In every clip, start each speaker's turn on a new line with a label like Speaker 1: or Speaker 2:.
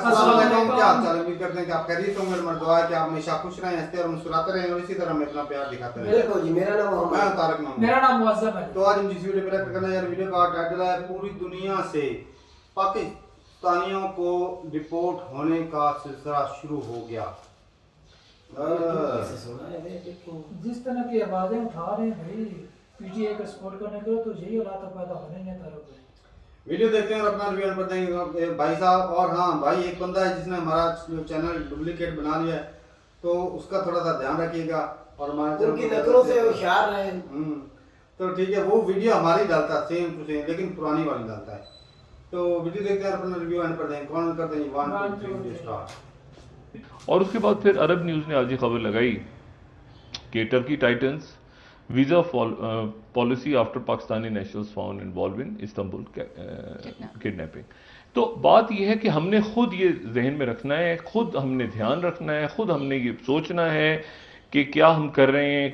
Speaker 1: अस्सलाम वालेकुम, क्या हाल चाल है? उम्मीद करते हैं कि आप खैरियत होंगे। हमारी दुआ है कि आप हमेशा खुश रहें, हंसते और मुस्कुराते रहें और इसी तरह हमें अपना प्यार दिखाते रहें।
Speaker 2: बिल्कुल जी, मेरा नाम
Speaker 1: मैं तारक नाम है।
Speaker 3: मेरा नाम मुअज़्ज़म है।
Speaker 1: तो आज हम जिस वीडियो पर रिएक्ट करना है, वीडियो का टाइटल है पूरी दुनिया से पाकिस्तानियों को डिपोर्ट होने का सिलसिला शुरू हो गया।
Speaker 3: जिस तरह की आवाजें उठा रहे हैं भाई पीटीए का सपोर्ट करने को, तो यही हालात पैदा होने हैं तारों पे।
Speaker 1: वीडियो देखते हैं और अपना रिव्यू पर देंगे भाई साहब। और हाँ भाई, एक बंदा है जिसने हमारा चैनल डुप्लीकेट बना लिया है, तो उसका थोड़ा सा ध्यान रखिएगा और हमारे
Speaker 2: उनकी नकलों से होशियार रहे।
Speaker 1: तो ठीक है, वो वीडियो हमारी डालता है सेम टू सेम, लेकिन पुरानी वाली डालता है। तो वीडियो देखते हैं और अपना रिव्यू एंड पर देंगे। कौन करते हैं? 1 2 3 स्टार्ट।
Speaker 4: और उसके बाद फिर अरब न्यूज़ ने आज ये खबर लगाई कि Turkey titans visa policy after Pakistani nationals found involve in Istanbul kidnapping. तो बात यह है कि हमने खुद ये जहन में रखना है, खुद हमने ध्यान रखना है, खुद हमने ये सोचना है कि क्या हम कर रहे हैं।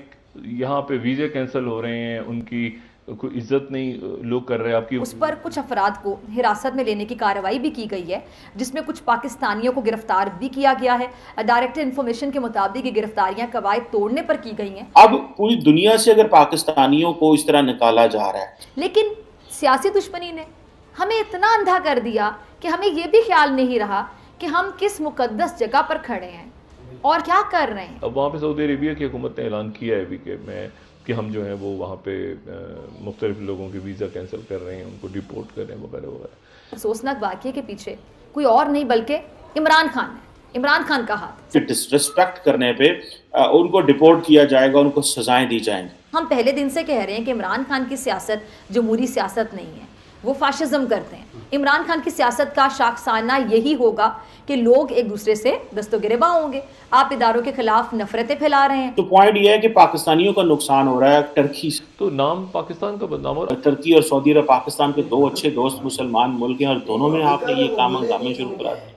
Speaker 4: यहाँ पे वीज़े कैंसिल हो रहे हैं, उनकी कोई इज्जत नहीं लोग कर रहे हैं आपकी।
Speaker 5: उस पर कुछ अफराद को हिरासत में लेने की कार्रवाई भी की गई है, जिसमें कुछ पाकिस्तानियों को गिरफ्तार भी किया गया है। डायरेक्ट इन्फॉर्मेशन के मुताबिक ये गिरफ्तारियां कवायद तोड़ने पर की गई हैं।
Speaker 6: अब पूरी दुनिया से अगर पाकिस्तानियों को इस तरह निकाला जा रहा है,
Speaker 5: लेकिन सियासी दुश्मनी ने हमें इतना अंधा कर दिया कि हमें ये भी ख्याल नहीं रहा कि हम किस मुकद्दस जगह पर खड़े हैं और क्या कर रहे हैं।
Speaker 4: अब वहाँ पे सऊदी अरेबिया की हुकूमत ने ऐलान किया है भी कि हम जो है वो वहाँ पे मुख्तलिफ लोगों के वीज़ा कैंसिल कर रहे हैं, उनको डिपोर्ट कर रहे हैं वगैरह वगैरह।
Speaker 5: अफसोसनाक वाक़ये के पीछे कोई और नहीं बल्कि इमरान खान है। इमरान खान का हाथ।
Speaker 6: कि डिसरिस्पेक्ट करने पे उनको डिपोर्ट किया जाएगा, उनको सजाएं दी जाएंगी।
Speaker 5: हम पहले दिन से कह रहे हैं कि इमरान खान की सियासत जमहूरी सियासत नहीं है, वो फाशिज्म करते हैं। इमरान खान की सियासत का शाखसाना यही होगा कि लोग एक दूसरे से दस्तगिरबा होंगे। आप इदारों के खिलाफ नफरतें फैला रहे हैं।
Speaker 6: तो पॉइंट ये है कि पाकिस्तानियों का नुकसान हो रहा है टर्की से।
Speaker 4: तो नाम पाकिस्तान का बदनाम हो रहा है।
Speaker 6: टर्की और सऊदी अरब पाकिस्तान के दो अच्छे दोस्त मुसलमान मुल्क हैं और दोनों में आपने ये काम हंगामे शुरू करा दिए।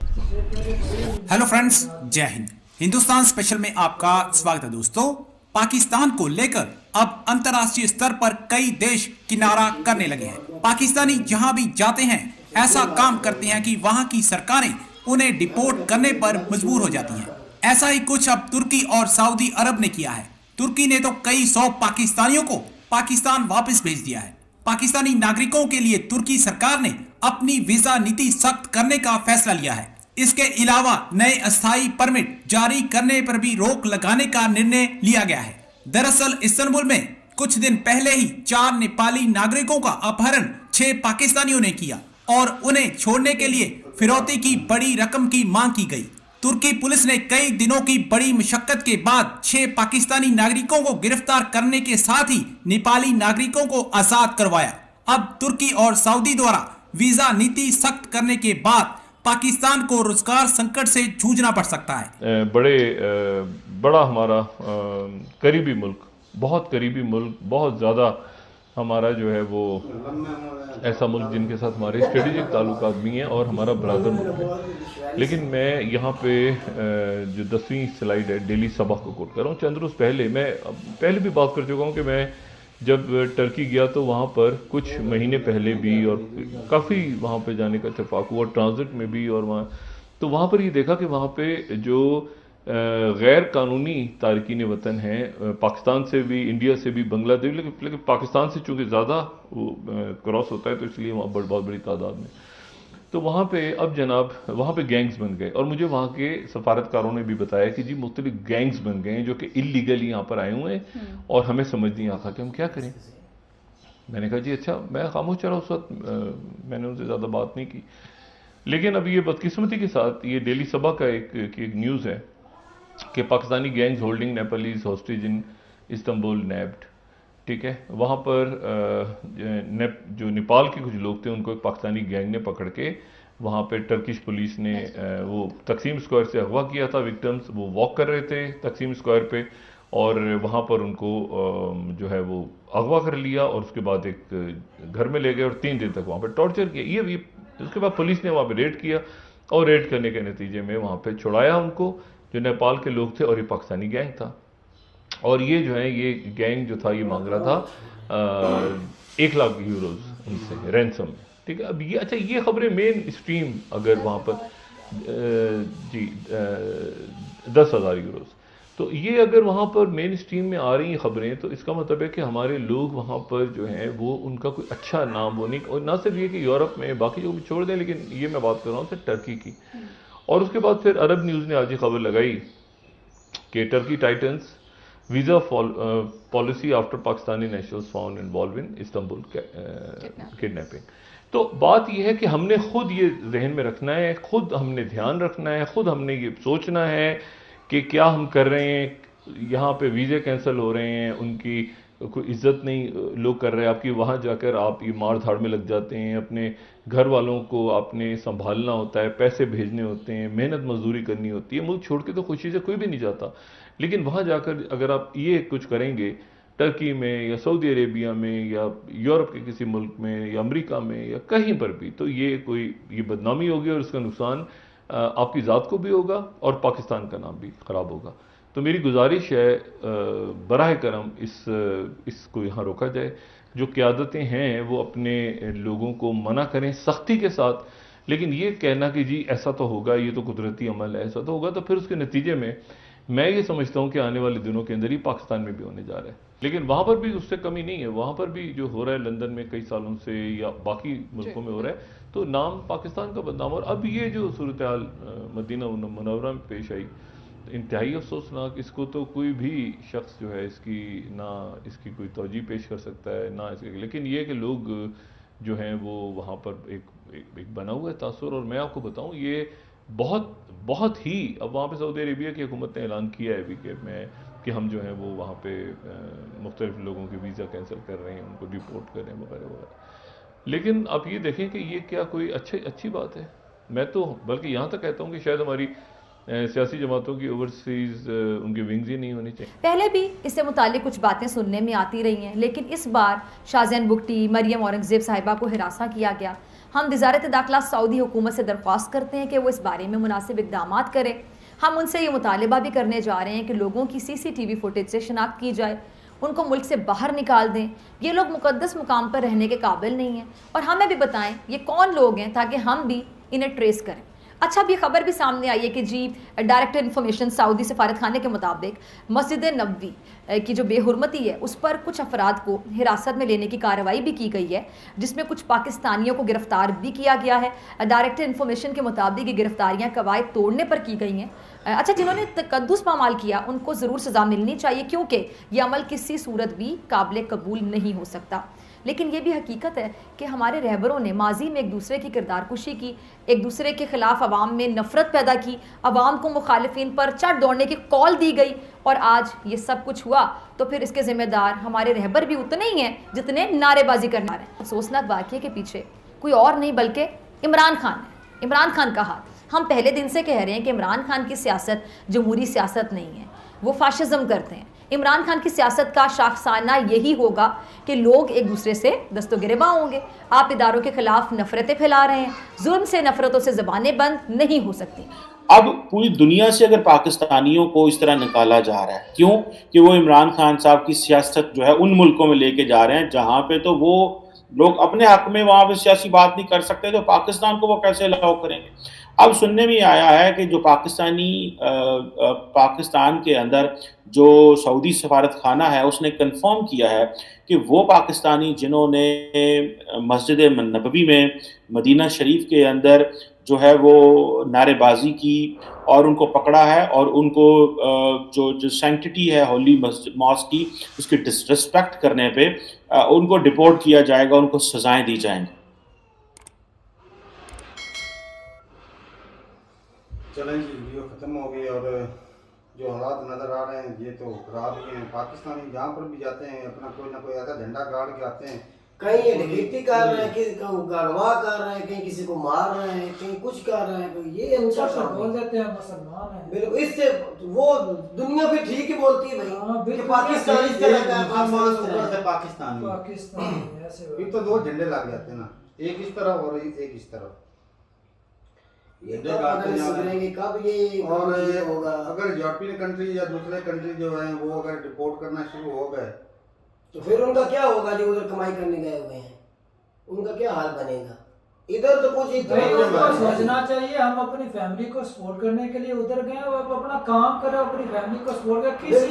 Speaker 7: हेलो फ्रेंड्स, जय हिंद। हिंदुस्तान स्पेशल में आपका स्वागत है दोस्तों। पाकिस्तान को लेकर अब अंतर्राष्ट्रीय स्तर पर कई देश किनारा करने लगे हैं। पाकिस्तानी जहां भी जाते हैं ऐसा काम करते हैं कि वहां की सरकारें उन्हें डिपोर्ट करने पर मजबूर हो जाती हैं। ऐसा ही कुछ अब तुर्की और सऊदी अरब ने किया है। तुर्की ने तो कई 100 पाकिस्तानियों को पाकिस्तान वापस भेज दिया है। पाकिस्तानी नागरिकों के लिए तुर्की सरकार ने अपनी वीजा नीति सख्त करने का फैसला लिया है। इसके अलावा नए अस्थायी परमिट जारी करने पर भी रोक लगाने का निर्णय लिया गया है। दरअसल इस्तांबुल में कुछ दिन पहले ही 4 नेपाली नागरिकों का अपहरण 6 पाकिस्तानियों ने किया और उन्हें छोड़ने के लिए फिरौती की बड़ी रकम की मांग की गई। तुर्की पुलिस ने कई दिनों की बड़ी मशक्कत के बाद 6 पाकिस्तानी नागरिकों को गिरफ्तार करने के साथ ही नेपाली नागरिकों को आजाद करवाया। अब तुर्की और सऊदी द्वारा वीजा नीति सख्त करने के बाद पाकिस्तान को रोजगार संकट से जूझना पड़ सकता है।
Speaker 4: बड़ा हमारा करीबी मुल्क, बहुत करीबी मुल्क, बहुत ज़्यादा हमारा जो है वो ऐसा मुल्क जिनके साथ हमारे स्ट्रेटेजिक ताल्लुकात भी हैं और हमारा बरादर मुल्क है। लेकिन मैं यहाँ पे जो 10वीं स्लाइड है डेली सबक को कोट कर रहा हूँ। चंद रोज़ पहले मैं पहले भी बात कर चुका हूँ कि मैं जब टर्की गया तो वहाँ पर कुछ महीने पहले भी और काफ़ी वहाँ पे जाने का इत्तेफाक हुआ, ट्रांजिट में भी। और वहाँ पर ये देखा कि वहाँ पे जो गैर कानूनी तारकीन वतन हैं, पाकिस्तान से भी, इंडिया से भी, बांग्लादेश, लेकिन पाकिस्तान से चूँकि ज़्यादा क्रॉस होता है तो इसलिए वहाँ बहुत बड़ी तादाद में, तो वहाँ पे अब जनाब वहाँ पे गैंग्स बन गए। और मुझे वहाँ के सफारतकारों ने भी बताया कि जी मुख्तलिफ गैंग्स बन गए हैं जो कि इलीगली यहाँ पर आए हुए हैं और हमें समझ नहीं आता कि हम क्या करें। मैंने कहा जी अच्छा, मैं खामोश चला उस वक्त, मैंने उनसे ज़्यादा बात नहीं की। लेकिन अब ये बदकिस्मती के साथ ये डेली सबा का एक न्यूज़ है कि Pakistani gangs holding Nepalese hostage in Istanbul nabbed. ठीक है, वहाँ पर जो नेपाल के कुछ लोग थे उनको एक पाकिस्तानी गैंग ने पकड़ के वहाँ पे टर्किश पुलिस ने वो तकसीम स्क्वायर से अगवा किया था विक्टिम्स। वो वॉक कर रहे थे तकसीम स्क्वायर पे और वहाँ पर उनको जो है वो अगवा कर लिया और उसके बाद एक घर में ले गए और 3 दिन तक वहाँ पर टॉर्चर किया। ये उसके बाद पुलिस ने वहाँ पर रेड किया और रेड करने के नतीजे में वहाँ पर छुड़ाया उनको, जो नेपाल के लोग थे, और ये पाकिस्तानी गैंग था। और ये जो है ये गैंग जो था ये मांग रहा था 1 लाख यूरोज उनसे रैंसम। ठीक है, अब ये अच्छा ये खबरें मेन स्ट्रीम अगर वहाँ पर जी 10,000 यूरोस। तो ये अगर वहाँ पर मेन स्ट्रीम में आ रही हैं खबरें, तो इसका मतलब है कि हमारे लोग वहाँ पर जो हैं वो उनका कोई अच्छा नाम वो नहीं, और ना सिर्फ ये कि यूरोप में बाकी जो भी छोड़ दें, लेकिन ये मैं बात कर रहा हूँ सिर्फ टर्की की। और उसके बाद फिर अरब न्यूज़ ने आज ये खबर लगाई कि Turkey titans visa policy after Pakistani nationals found involve in Istanbul kidnapping. तो बात यह है कि हमने खुद ये जहन में रखना है, खुद हमने ध्यान रखना है, खुद हमने ये सोचना है कि क्या हम कर रहे हैं। यहाँ पे वीज़े कैंसिल हो रहे हैं, उनकी कोई इज्जत नहीं लोग कर रहे हैं। आपकी वहाँ जाकर आप ये मार धाड़ में लग जाते हैं, अपने घर वालों को आपने संभालना होता है, पैसे भेजने होते हैं, मेहनत मजदूरी करनी होती है। मुल्क छोड़ के तो खुशी से कोई भी नहीं जाता, लेकिन वहाँ जाकर अगर आप ये कुछ करेंगे टर्की में या सऊदी अरेबिया में या यूरोप के किसी मुल्क में या अमेरिका में या कहीं पर भी, तो ये बदनामी होगी और उसका नुकसान आपकी ज़ात को भी होगा और पाकिस्तान का नाम भी ख़राब होगा। तो मेरी गुजारिश है बराह करम इसको यहाँ रोका जाए। जो क़यादतें हैं वो अपने लोगों को मना करें सख्ती के साथ, लेकिन ये कहना कि जी ऐसा तो होगा, ये तो कुदरती अमल है, ऐसा तो होगा, तो फिर उसके नतीजे में मैं ये समझता हूँ कि आने वाले दिनों के अंदर ही पाकिस्तान में भी होने जा रहा है। लेकिन वहाँ पर भी उससे कमी नहीं है, वहाँ पर भी जो हो रहा है लंदन में कई सालों से या बाकी मुल्कों में हो रहा है, तो नाम पाकिस्तान का बदनाम। और अब ये जो सूरत हाल मदीना मुनव्वरा में पेश आई, तो इंतहाई अफसोसनाक, इसको तो कोई भी शख्स जो है इसकी कोई तवजीह पेश कर सकता है ना इसके, लेकिन ये कि लोग जो हैं वो वहाँ पर एक बना हुआ है तासुर। और मैं आपको बताऊँ ये बहुत ही, अब वहाँ पे सऊदी अरेबिया की हुकूमत ने ऐलान किया है अभी कि हम जो है वो वहाँ पे मुख्तलिफ लोगों के वीज़ा कैंसिल कर रहे हैं, उनको डिपोर्ट कर रहे हैं वगैरह वगैरह। लेकिन आप ये देखें कि ये क्या कोई अच्छी बात है? मैं तो बल्कि यहाँ तक कहता हूँ कि शायद हमारी सियासी जमातों की ओवरसीज़ उनकी विंग्स ही नहीं होनी चाहिए।
Speaker 5: पहले भी इससे मुतालिक कुछ बातें सुनने में आती रही हैं, लेकिन इस बार शाहज़ैन बुगटी, मरियम औरंगज़ेब साहिबा को हिरासा किया गया। हम वज़ारत दाखिला सऊदी हुकूमत से दरख्वास्त करते हैं कि वो इस बारे में मुनासिब इक़दाम करें। हम उनसे ये मुतालबा भी करने जा रहे हैं कि लोगों की CCTV फुटेज से शनाख्त की जाए, उनको मुल्क से बाहर निकाल दें। ये लोग मुकद्दस मुकाम पर रहने के काबिल नहीं हैं, और हमें भी बताएं ये कौन लोग हैं ताकि हम भी इन्हें ट्रेस करें। अच्छा, अब ये खबर भी सामने आई है कि जी डायरेक्टर इन्फॉर्मेशन सऊदी सफारत खाने के मुताबिक मस्जिद नबवी की जो बेहुरमती है उस पर कुछ अफराद को हिरासत में लेने की कार्रवाई भी की गई है, जिसमें कुछ पाकिस्तानियों को गिरफ्तार भी किया गया है। डायरेक्टर इन्फॉर्मेशन के मुताबिक ये गिरफ्तारियाँ कवायद तोड़ने पर की गई हैं। अच्छा, जिन्होंने तकद्दुस पामाल किया उनको ज़रूर सज़ा मिलनी चाहिए, क्योंकि ये अमल किसी सूरत भी काबिल कबूल नहीं हो सकता। लेकिन ये भी हकीकत है कि हमारे रहबरों ने माजी में एक दूसरे की किरदारकुशी की, एक दूसरे के ख़िलाफ़ अवाम में नफ़रत पैदा की, अवाम को मुखालिफिन पर चढ़ दौड़ने की कॉल दी गई, और आज ये सब कुछ हुआ तो फिर इसके ज़िम्मेदार हमारे रहबर भी उतने ही हैं जितने नारेबाजी करने वाले हैं। अफसोसनाक वाक़ये के पीछे कोई और नहीं बल्कि इमरान खान है, इमरान खान का हाथ। हम पहले दिन से कह रहे हैं कि इमरान खान की सियासत जमहूरी सियासत नहीं है, वो फाशिज़म करते हैं। इमरान खान की सियासत का शाखसाना यही होगा कि लोग एक दूसरे से दस्तगिरबा होंगे। आप इदारों के खिलाफ नफरतें फैला रहे हैं, जुल्म से नफरतों से ज़बानें बंद नहीं हो सकती।
Speaker 6: अब पूरी दुनिया से अगर पाकिस्तानियों को इस तरह निकाला जा रहा है, क्यों कि वो इमरान खान साहब की सियासत जो है उन मुल्कों में लेके जा रहे हैं जहाँ पे तो वो लोग अपने हक में वहाँ पे सियासी बात नहीं कर सकते, तो पाकिस्तान को वो कैसे अलाउ करेंगे। अब सुनने में आया है कि जो पाकिस्तान के अंदर जो सऊदी सफारत खाना है उसने कंफर्म किया है कि वो पाकिस्तानी जिन्होंने मस्जिद नबवी में मदीना शरीफ के अंदर जो है वो नारेबाजी की और उनको पकड़ा है और उनको जो सैंक्टिटी है होली मॉस्क की उसकी डिसरिस्पेक्ट करने पे उनको डिपोर्ट किया जाएगा, उनको सजाएं दी जाएंगी।
Speaker 1: चलें जी, वीडियो ख़त्म हो गई और जो हालात नज़र आ रहे हैं ये तो खराब ही हैं। पाकिस्तानी जहाँ पर भी जाते हैं अपना कोई ना कोई ऐसा झंडा गाड़ के आते हैं,
Speaker 2: कहीं ये डकैती कर रहे हैं, कहीं गड़वा कर रहे हैं, कहीं किसी को मार रहे हैं, कहीं कुछ कर रहे हैं। तो ये अच्छा
Speaker 3: बोल देते हैं मुसलमान है।
Speaker 2: बिल्कुल, इससे वो दुनिया भी ठीक ही बोलती है भाई कि पाकिस्तान इस तरह का है,
Speaker 1: पाकिस्तान
Speaker 3: ऐसे
Speaker 1: एक तो दो झंडे लग जाते हैं ना, एक इस तरफ और एक इस तरफ।
Speaker 2: ये कब ये
Speaker 1: और
Speaker 2: होगा।
Speaker 1: अगर यूरोपियन कंट्री या दूसरे कंट्री जो है वो अगर डिपोर्ट करना शुरू हो गए
Speaker 2: तो फिर उनका क्या होगा जो उधर कमाई करने गए हुए हैं, उनका क्या हाल बनेगा। इधर तो कुछ
Speaker 3: भाई
Speaker 2: इतना
Speaker 3: उनको सोचना चाहिए हम अपनी फैमिली को सपोर्ट करने के लिए उधर गए और अब अपना काम करें अपनी फैमिली को सपोर्ट करें किसी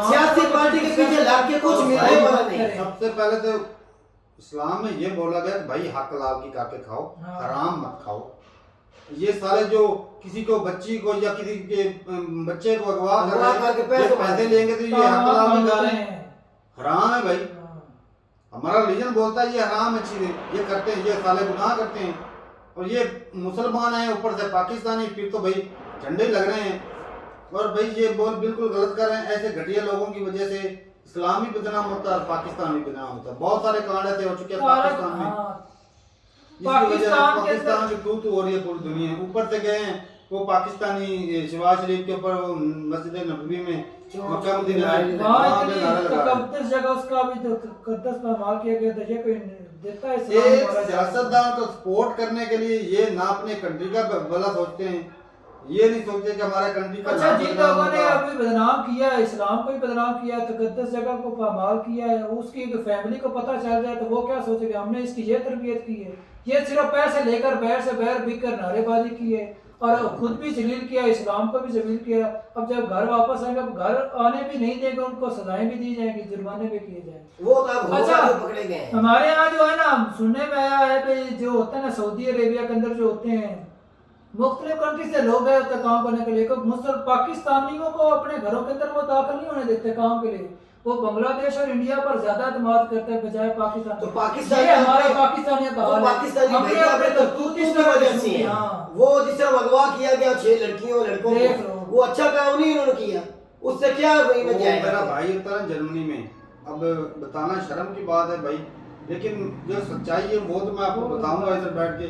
Speaker 2: सियासी पार्टी के पीछे लग के कुछ मिलने वाला नहीं।
Speaker 1: सबसे पहले तो इस्लाम में ये बोला गया कि भाई हक हलाल की करके खाओ,
Speaker 3: हाँ।
Speaker 1: हराम मत खाओ। ये सारे जो किसी को बच्ची को या किसी के बच्चे को अगवा कर
Speaker 2: अगवा
Speaker 1: रहे
Speaker 2: करके
Speaker 1: हैं, ये पैसे लेंगे तो ये हक हलाल नहीं खा रहे हैं, हराम है भाई। हमारा रिलीजन बोलता है ये हराम है चीजें, ये करते हैं, ये साले गुनाह करते हैं। और ये मुसलमान हैं ऊपर से पाकिस्तानी, फिर तो भाई झंडे लग रहे हैं। और भाई ये बोल बिल्कुल गलत कर रहे हैं। ऐसे घटिया लोगों की वजह से इस्लाम भी बदनाम होता है, पाकिस्तान भी बदनाम होता है। बहुत सारे कांड ऐसे हो चुके हैं पाकिस्तान में, जिसकी वजह से पाकिस्तान की तू हो रही है पूरी दुनिया। ऊपर से गए हैं वो पाकिस्तानी शहबाज शरीफ के ऊपर मस्जिद नबवी में मक्का मदीना
Speaker 3: तकद्दस जगह उसका भी तो तकद्दस पर मार किया गया था। ये कोई देता है
Speaker 1: एक सियासतदान को सपोर्ट करने के लिए ये ना अपने कंट्री का भला सोचते हैं, ये नहीं सोचते कि हमारा कंट्री का
Speaker 3: अच्छा जिन लोगों ने अभी बदनाम किया है, इस्लाम को भी बदनाम किया है, तकद्दस जगह को पामाल किया है, उसकी फैमिली को पता चल जाए तो वो क्या सोचेगा हमने इसकी ये तरबियत की है। ये सिर्फ पैसे लेकर बैर से बैर बिक कर नारेबाजी की है और खुद भी जलील किया, इस्लाम को भी जलील किया। अब जब घर वापस आएंगे, घर आने भी नहीं देंगे, उनको सजाएं भी दी जाएंगी, जुर्माने भी किए जाएंगे।
Speaker 2: वो तो अब
Speaker 3: अच्छा
Speaker 2: पकड़े गए।
Speaker 3: हमारे यहाँ जो है ना सुनने में आया है कि जो होता है ना सऊदी अरेबिया के अंदर जो होते हैं मुख्तलिफ कंट्री से लोग गए होते हैं काम करने के लिए, पाकिस्तानियों को अपने घरों के अंदर वो दाखिल नहीं होने देते काम के लिए। वो बांग्लादेश और इंडिया पर ज्यादा एतमाद करते हैं बजाय पाकिस्तान।
Speaker 2: तो पाकिस्तान
Speaker 3: ये हमारे पाकिस्तानियों का हाल है।
Speaker 2: पाकिस्तानी
Speaker 3: हमने
Speaker 2: भैया
Speaker 3: अपने
Speaker 2: तो
Speaker 3: करतूत
Speaker 2: की
Speaker 3: इस तरह
Speaker 2: वजह
Speaker 3: से
Speaker 2: से
Speaker 3: की,
Speaker 2: है।
Speaker 3: हाँ।
Speaker 2: वो जिस तरह अगवा किया गया 6 लड़कियों लड़कों
Speaker 3: देख
Speaker 2: को,
Speaker 3: लो।
Speaker 2: वो अच्छा काम नहीं उन्होंने किया, उससे क्या वही में जाएगा।
Speaker 1: मेरा भाई होता है जर्मनी में, अब बताना शर्म की बात है भाई, लेकिन जो सच्चाई है वो तो मैं आपको बताऊंगा इधर बैठ के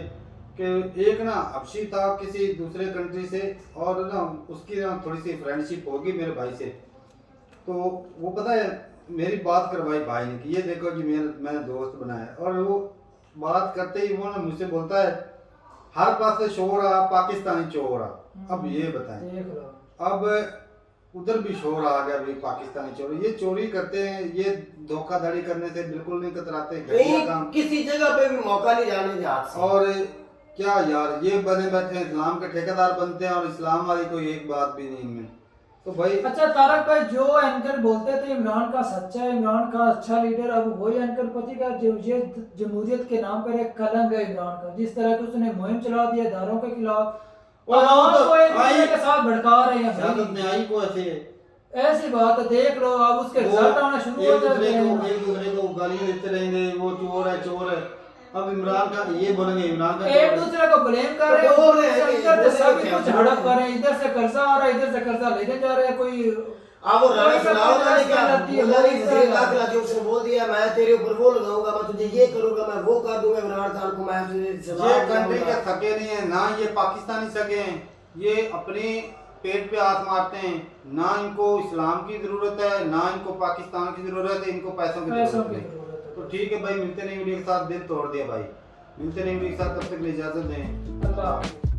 Speaker 1: कि एक ना हबशी था किसी दूसरे कंट्री से और ना उसकी ना थोड़ी सी फ्रेंडशिप होगी मेरे भाई से। तो वो पता है मेरी बात करवाई भाई ने कि ये देखो जी मैंने दोस्त बनाया, और वो बात करते ही वो ना मुझसे बोलता है हर पास से शोर आ पाकिस्तानी चोर आ। अब ये बताएं, अब उधर भी शोर आ गया भाई पाकिस्तानी चोर, ये चोरी करते हैं, ये धोखाधड़ी करने से बिल्कुल नहीं कतराते, घटिया काम
Speaker 2: किसी जगह पे भी मौका नहीं जाने दे हाथ से।
Speaker 1: और क्या यार ये बने बैठे हैं इस्लाम के ठेकेदार बनते हैं और इस्लाम वाली कोई एक बात भी नहीं इनमें। तो भाई
Speaker 3: अच्छा तारक भाई जो एंकर बोलते थे इमरान का सच्चा है, इमरान का अच्छा लीडर, अब वही एंकर पति का जो ये जमहूरियत के नाम पर एक कलंक है इमरान का, जिस तरह की उसने मुहिम चला दी है दारों के खिलाफ और को एक दूसरे के साथ भड़का रहे हैं।
Speaker 1: आई को
Speaker 3: ऐसी बात है, देख लो अब उसके रिजल्ट आना शुरू हो जाते हैं।
Speaker 1: एक दूसरे को गालियां देते रहेंगे, वो चोर है। अब इमरान का ये बोलेंगे इमरान का
Speaker 3: एक दूसरे को ब्लेम कर रहे हैं, सभी कुछ हड़प कर रहे हैं, इधर से कर्जा आ रहा है, इधर से कर्जा लेके जा रहे हैं। कोई
Speaker 2: अब वो राणा सलाम ने क्या बोला नहीं, वजीर दाखिला जो उसने बोल दिया मैं तेरे ऊपर वो लगाऊंगा, मैं तुझे ये करूंगा, मैं वो कर दूंगा इमरान खान को, मैं तुझे
Speaker 1: ये कंट्री के सके नहीं है ना, ये पाकिस्तानी सके हैं, ये अपने पेट पे हाथ मारते हैं। ना इनको इस्लाम की जरूरत है ना इनको पाकिस्तान की जरूरत है, इनको पैसों की जरूरत है। तो ठीक है भाई, मिलते नहीं वीडियो के साथ, दिल तोड़ दिया भाई, मिलते नहीं वीडियो के साथ, तब तक के लिए इजाजत दें।
Speaker 3: अल्लाह।